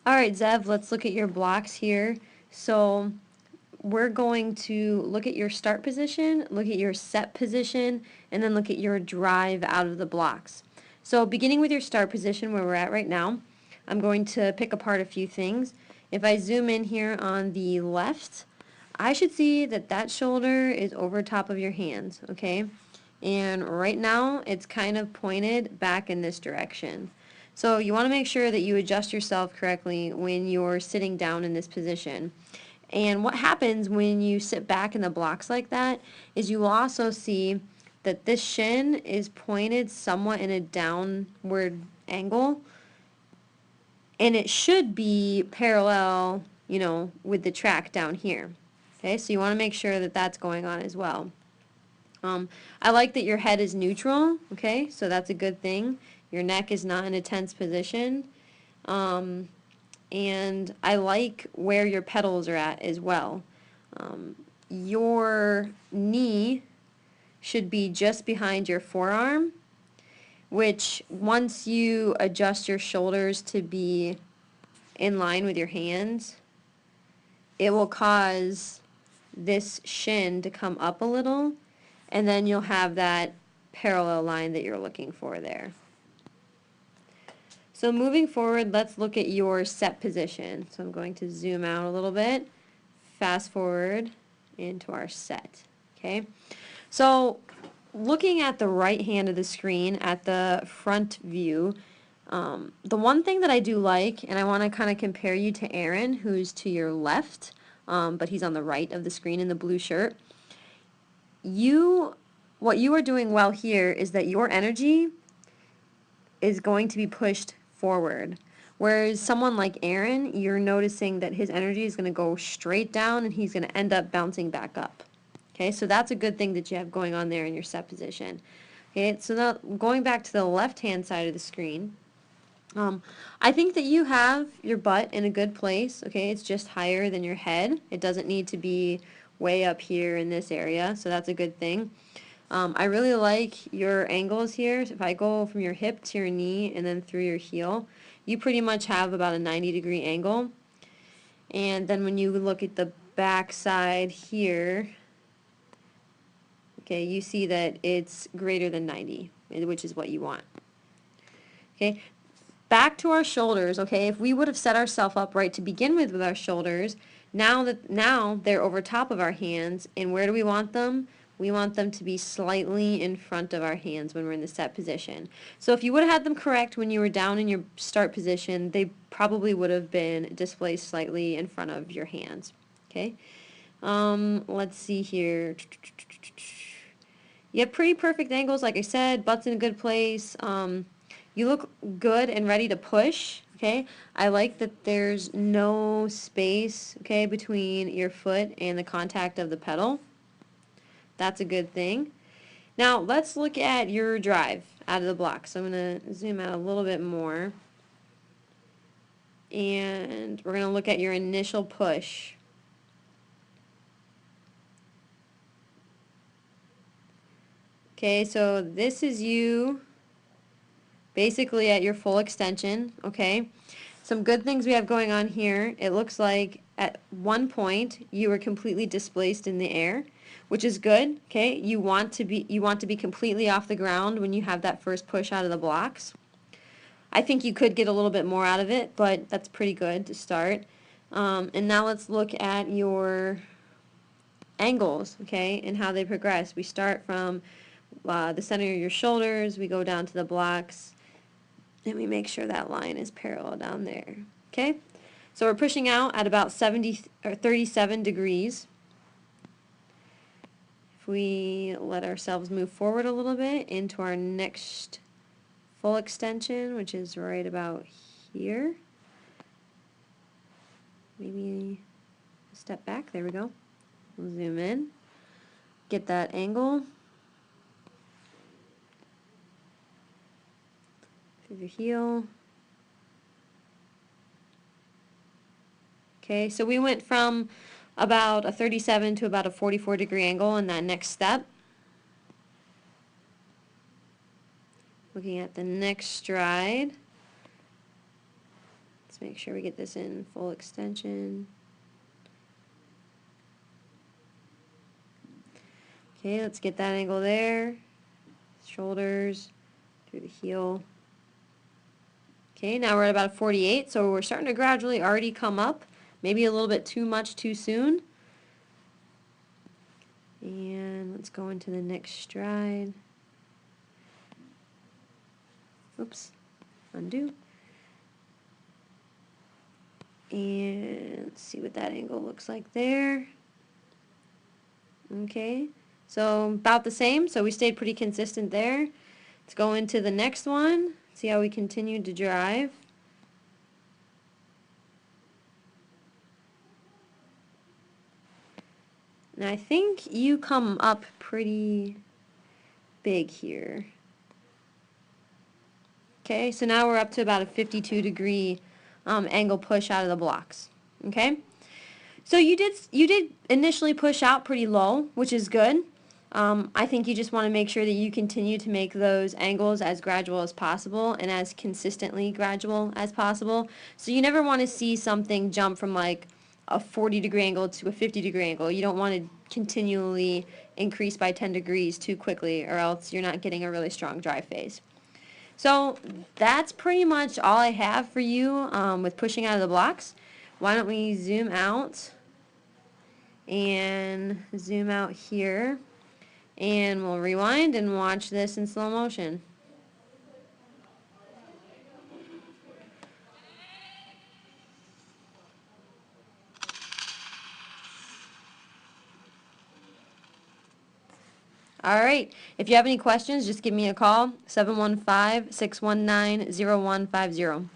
Alright, Zev, let's look at your blocks here. So we're going to look at your start position, look at your set position, and then look at your drive out of the blocks. So beginning with your start position where we're at right now, I'm going to pick apart a few things. If I zoom in here on the left, I should see that that shoulder is over top of your hands, okay? And right now it's kind of pointed back in this direction. So you want to make sure that you adjust yourself correctly when you're sitting down in this position. And what happens when you sit back in the blocks like that is you will also see that this shin is pointed somewhat in a downward angle, and it should be parallel, with the track down here. Okay, so you want to make sure that that's going on as well. I like that your head is neutral, okay, so that's a good thing. Your neck is not in a tense position. And I like where your pedals are at as well. Your knee should be just behind your forearm, which once you adjust your shoulders to be in line with your hands, it will cause this shin to come up a little, and then you'll have that parallel line that you're looking for there. So moving forward, let's look at your set position. So I'm going to zoom out a little bit, fast forward into our set. Okay, so looking at the right hand of the screen at the front view, the one thing that I do like, and I want to kind of compare you to Aaron, who's to your left, but he's on the right of the screen in the blue shirt. What you are doing well here is that your energy is going to be pushed forward. Whereas someone like Aaron, you're noticing that his energy is going to go straight down and he's going to end up bouncing back up. Okay, so that's a good thing that you have going on there in your set position. Okay, so now going back to the left-hand side of the screen, I think that you have your butt in a good place. Okay, it's just higher than your head. It doesn't need to be way up here in this area, so that's a good thing. I really like your angles here. If I go from your hip to your knee and then through your heel, you pretty much have about a 90-degree angle. And then when you look at the back side here, okay, you see that it's greater than 90, which is what you want. Okay, back to our shoulders, okay, if we would have set ourselves up right to begin with our shoulders, now they're over top of our hands, and where do we want them? We want them to be slightly in front of our hands when we're in the set position. So if you would have had them correct when you were down in your start position, they probably would have been displaced slightly in front of your hands. Okay, let's see here. You have pretty perfect angles, like I said, butt's in a good place. You look good and ready to push, okay? I like that there's no space, okay, between your foot and the contact of the pedal. That's a good thing. Now, let's look at your drive out of the block. So I'm going to zoom out a little bit more. And we're going to look at your initial push. Okay, so this is you basically at your full extension, okay? Some good things we have going on here. It looks like at one point you were completely displaced in the air, which is good, okay? You want to be completely off the ground when you have that first push out of the blocks. I think you could get a little bit more out of it, but that's pretty good to start. And now let's look at your angles, okay, and how they progress. We start from the center of your shoulders, we go down to the blocks, and we make sure that line is parallel down there. Okay? So we're pushing out at about 37 degrees. If we let ourselves move forward a little bit into our next full extension, which is right about here. Maybe a step back. There we go. We'll zoom in. Get that angle. Through the heel. Okay, so we went from about a 37 to about a 44-degree angle in that next step. Looking at the next stride. Let's make sure we get this in full extension. Okay, let's get that angle there. Shoulders, through the heel. Okay, now we're at about 48, so we're starting to gradually already come up. Maybe a little bit too much too soon. And let's go into the next stride. Oops, undo. And let's see what that angle looks like there. Okay, so about the same, so we stayed pretty consistent there. Let's go into the next one, see how we continued to drive. And I think you come up pretty big here. Okay, so now we're up to about a 52-degree angle push out of the blocks. Okay, so you did initially push out pretty low, which is good. I think you just want to make sure that you continue to make those angles as gradual as possible and as consistently gradual as possible. So you never want to see something jump from like a 40-degree angle to a 50-degree angle. You don't want to continually increase by 10 degrees too quickly, or else you're not getting a really strong drive phase. So that's pretty much all I have for you with pushing out of the blocks. Why don't we zoom out and zoom out here, and we'll rewind and watch this in slow motion. All right, if you have any questions, just give me a call, 715-619-0150.